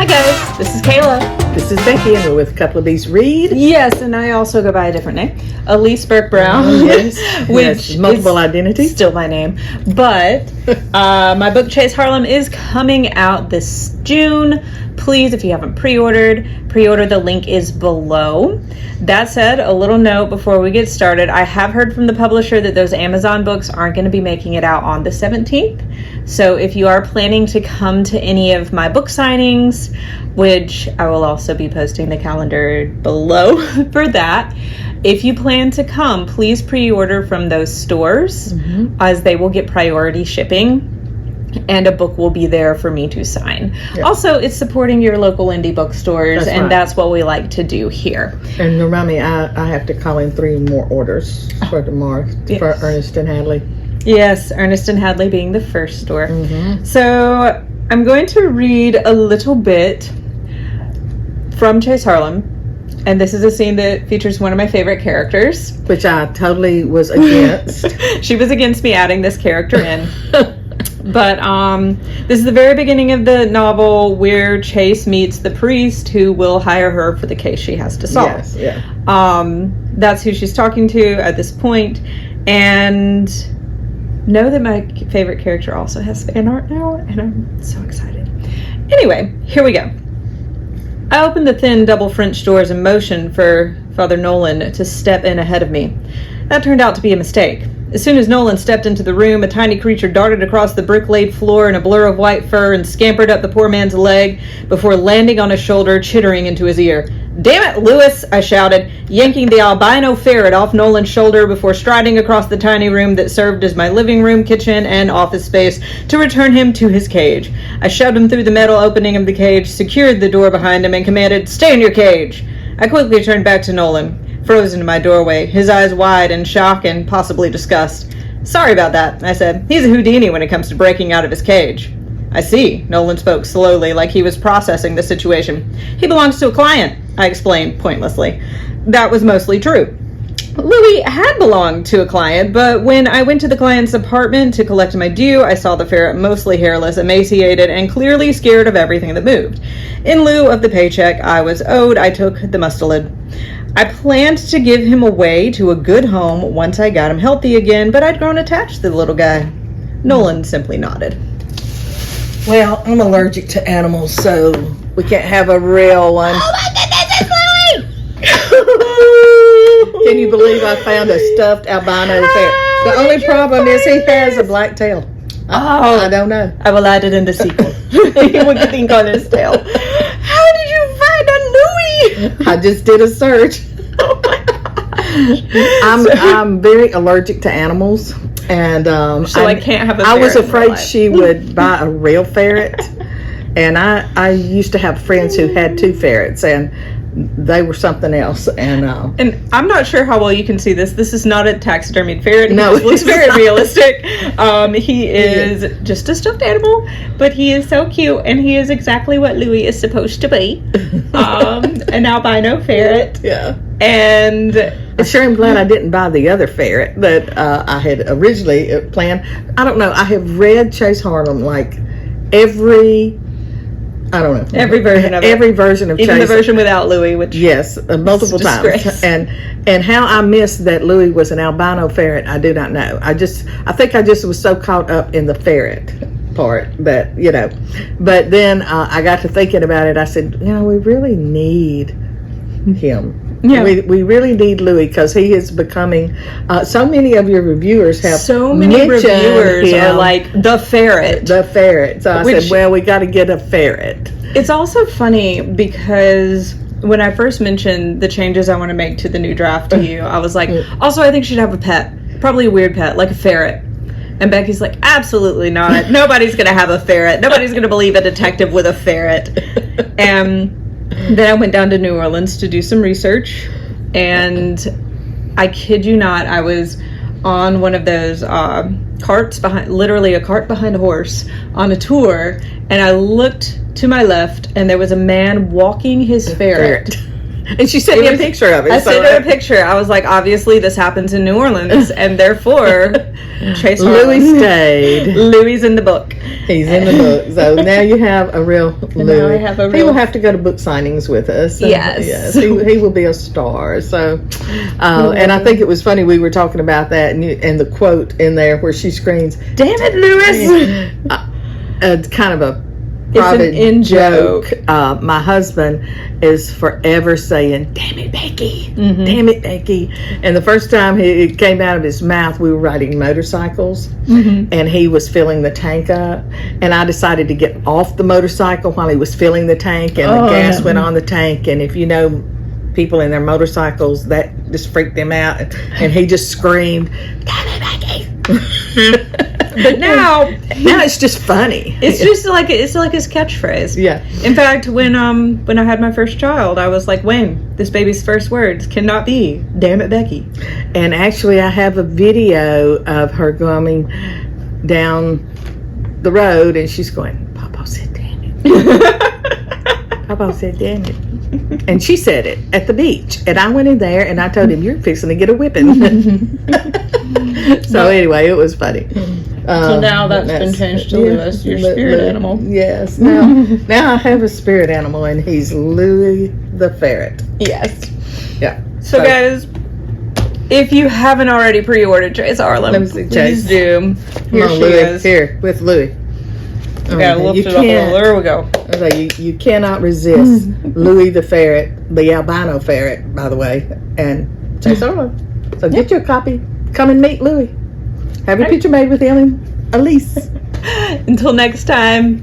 guys, this is Kayla. This is Becky, and we're with a couple of these read. Yes, and I also go by a different name, Elise Burke Brown. Yes, which multiple identities. Still my name, but my book Chase Harlem is coming out this June. Please, if you haven't pre-order. The link is below. That said, a little note before we get started. I have heard from the publisher that those Amazon books aren't going to be making it out on the 17th. So if you are planning to come to any of my book signings, which I will also be posting the calendar below for that, if you plan to come, please pre-order from those stores, as they will get priority shipping. And a book will be there for me to sign. Yep. Also, it's supporting your local indie bookstores, that's what we like to do here. And remind me, I have to call in 3 more orders for tomorrow for Ernest and Hadley. Yes, Ernest and Hadley being the first store. So I'm going to read a little bit from Chase Harlem. And this is a scene that features one of my favorite characters. Which I totally was against. She was against me adding this character in. But this is the very beginning of the novel where Chase meets the priest who will hire her for the case she has to solve. Yes, yeah. That's who she's talking to at this point. And know that my favorite character also has fan art now, and I'm so excited. Anyway, here we go. I opened the thin double French doors and motioned for Father Nolan to step in ahead of me. That turned out to be a mistake. As soon as Nolan stepped into the room, a tiny creature darted across the brick-laid floor in a blur of white fur and scampered up the poor man's leg before landing on his shoulder, chittering into his ear. "Damn it, Lewis!" I shouted, yanking the albino ferret off Nolan's shoulder before striding across the tiny room that served as my living room, kitchen, and office space to return him to his cage. I shoved him through the metal opening of the cage, secured the door behind him, and commanded, "Stay in your cage!" I quickly turned back to Nolan, frozen in my doorway, his eyes wide in shock and possibly disgust. "Sorry about that," I said. "He's a Houdini when it comes to breaking out of his cage." "I see," Nolan spoke slowly, like he was processing the situation. "He belongs to a client," I explained pointlessly. That was mostly true. Louis had belonged to a client, but when I went to the client's apartment to collect my due, I saw the ferret mostly hairless, emaciated, and clearly scared of everything that moved. In lieu of the paycheck I was owed, I took the mustelid. I planned to give him away to a good home once I got him healthy again, but I'd grown attached to the little guy. Nolan simply nodded. Well, I'm allergic to animals, so we can't have a real one. Oh my goodness, it's Louie! Can you believe I found a stuffed albino ferret? The only problem is he has a black tail. I don't know. I will add it in the sequel. He would think on his tail. How did you find a Louis? I just did a search. Oh my gosh. I'm very allergic to animals, and so I can't have a ferret. I was afraid she would buy a real ferret, and I used to have friends who had 2 ferrets, and they were something else. And I'm not sure how well you can see this. This is not a taxidermied ferret. No, it looks very realistic. He is just a stuffed animal, but he is so cute, and he is exactly what Louis is supposed to be. An albino ferret. Yeah. And I sure am glad I didn't buy the other ferret that I had originally planned. I don't know. I have read Chase Harlem like every version of it. Every version of even Chase. the version without Louis, which multiple times. And how I missed that Louis was an albino ferret, I do not know. I think I just was so caught up in the ferret part that But then I got to thinking about it. I said, we really need him. Yeah. We really need Louis because he is becoming. So many of your reviewers have. So many reviewers are like the ferret. The ferret. So I said, well, we got to get a ferret. It's also funny because when I first mentioned the changes I want to make to the new draft to you, I was like, also I think you should have a pet, probably a weird pet, like a ferret. And Becky's like, absolutely not. Nobody's going to have a ferret. Nobody's going to believe a detective with a ferret. And then I went down to New Orleans to do some research, and I kid you not, I was on one of those carts behind, literally a cart behind a horse on a tour, and I looked to my left, and there was a man walking his ferret And she sent me a picture of it. I sent her a picture. I was like, obviously this happens in New Orleans, and therefore Chase Harlem. Louis stayed. Louis in the book. He's in the book. So now you have a real Louis. Now I have a real... He will have to go to book signings with us. Yes. He will be a star. So, and I think it was funny, we were talking about that, and the quote in there where she screams, "Damn it, Louis!" Kind of a private joke. My husband is forever saying, "Damn it, Becky! Mm-hmm. Damn it, Becky!" And the first time it came out of his mouth, we were riding motorcycles, mm-hmm. and he was filling the tank up, and I decided to get off the motorcycle while he was filling the tank, and the gas went on the tank. And if you know people in their motorcycles, that just freaked him out, and he just screamed, "Damn it, Becky!" But now it's just funny. It's just like his catchphrase. Yeah. In fact, when I had my first child, I was like, Wayne, this baby's first words cannot be "Damn it, Becky." And actually, I have a video of her going down the road, and she's going, "Papa said, damn it." Papa said, "Damn it." And she said it at the beach, and I went in there and I told him, "You're fixing to get a whipping." So anyway, it was funny. So now that's been changed to Louis, your spirit animal. Yes. Now I have a spirit animal, and he's Louis the ferret. Yes. Yeah. So guys, if you haven't already pre-ordered Chase Harlem, please do. Here she is. Here with Louis. Yeah, lift it up a little. There we go. Okay, you cannot resist Louis the ferret, the albino ferret, by the way, and Chase Harlem. So get your copy. Come and meet Louis. Have your picture made with him and Elise. Until next time.